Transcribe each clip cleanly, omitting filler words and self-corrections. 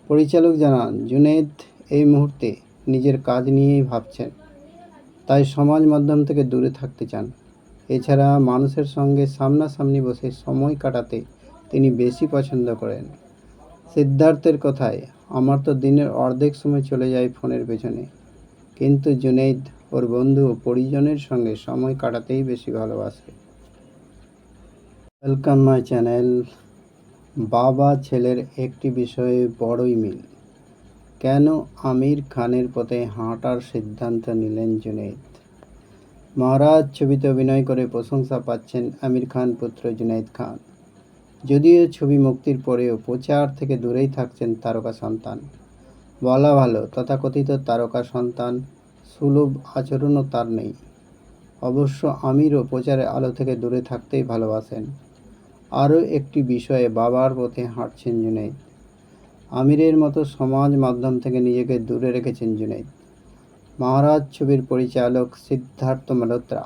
পরিচালক জানান, জুনেদ এই মুহূর্তে নিজের কাজ নিয়েই ভাবছেন, তাই সমাজ মাধ্যম থেকে দূরে থাকতে চান। এছাড়া মানুষের সঙ্গে সামনাসামনি বসে সময় কাটাতে তিনি বেশি পছন্দ করেন। সিদ্ধার্থের কথায়, আমার তো দিনের অর্ধেক সময় চলে যায় ফোনের পেছনে, কিন্তু জুনেদ ওর বন্ধু ও পরিজনের সঙ্গে সময় কাটাতেই বেশি ভালোবাসে। Welcome my channel. বাবা ছেলের একটি বিষয়ে বড়ই মিল। কেন আমির খানের পথে হাঁটার সিদ্ধান্ত নিলেন জুনেদ? মহারাজ ছবিতে অভিনয় করে প্রশংসা পাচ্ছেন আমির খান পুত্র জুনেদ খান। যদিও ছবি মুক্তির পরেও প্রচার থেকে দূরেই থাকছেন তারকা সন্তান। বলা ভালো, তথাকথিত তারকা সন্তান সুলভ আচরণও তার নেই। অবশ্য আমিরও প্রচারের আলো থেকে দূরে থাকতেই ভালোবাসেন। আরও একটি বিষয়ে বাবার পথে হাঁটছেন জুনেদ। আমিরের মতো সমাজ মাধ্যম থেকে নিজেকে দূরে রেখেছেন জুনেদ। মহারাজ ছবির পরিচালক সিদ্ধার্থ মালহোত্রা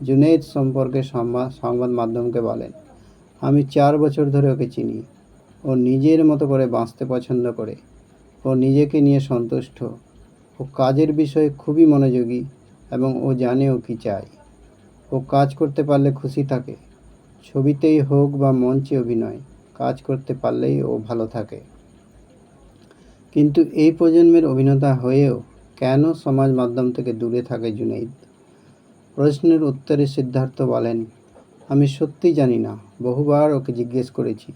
জুনেদ সম্পর্কে সংবাদ মাধ্যমকে বলেন, আমি 4 বছর ধরে ওকে চিনি। ও নিজের মতো করে বাঁচতে পছন্দ করে। ও নিজেকে নিয়ে সন্তুষ্ট। ও কাজের বিষয়ে খুবই মনোযোগী এবং ও জানে ও কী চায়। ও কাজ করতে পারলে খুশি থাকে। ছবিতেই হোক বা মঞ্চে অভিনয়, কাজ করতে পারলেই ও ভালো থাকে। কিন্তু এই প্রজন্মের অভিনেতা হয়েও কেন সমাজ মাধ্যম থেকে দূরে থাকে জুনেদ? প্রশ্নের উত্তরে সিদ্ধার্থ বলেন, আমি সত্যি জানি না। বহুবার ওকে জিজ্ঞেস করেছি।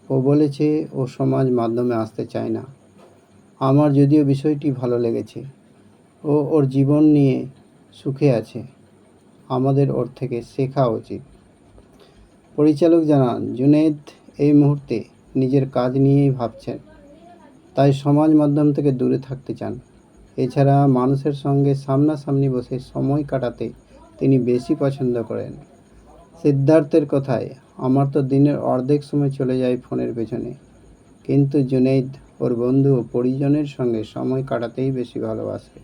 ও বলেছে ও সমাজ মাধ্যমে আসতে চায় না। আমার যদিও বিষয়টি ভালো লেগেছে। ও ওর জীবন নিয়ে সুখে আছে। আমাদের ওর থেকে শেখা উচিত। পরিচালক জানান, জুনেদ এই মুহূর্তে নিজের কাজ নিয়েই ভাবছেন, তাই সমাজ মাধ্যম থেকে দূরে থাকতে চান। এছাড়া মানুষের সঙ্গে সামনাসামনি বসে সময় কাটাতে তিনি বেশি পছন্দ করেন। সিদ্ধার্থের কথায়, আমার তো দিনের অর্ধেক সময় চলে যায় ফোনের পেছনে, কিন্তু জুনেদ ওর বন্ধু ও পরিজনের সঙ্গে সময় কাটাতেই বেশি ভালোবাসে।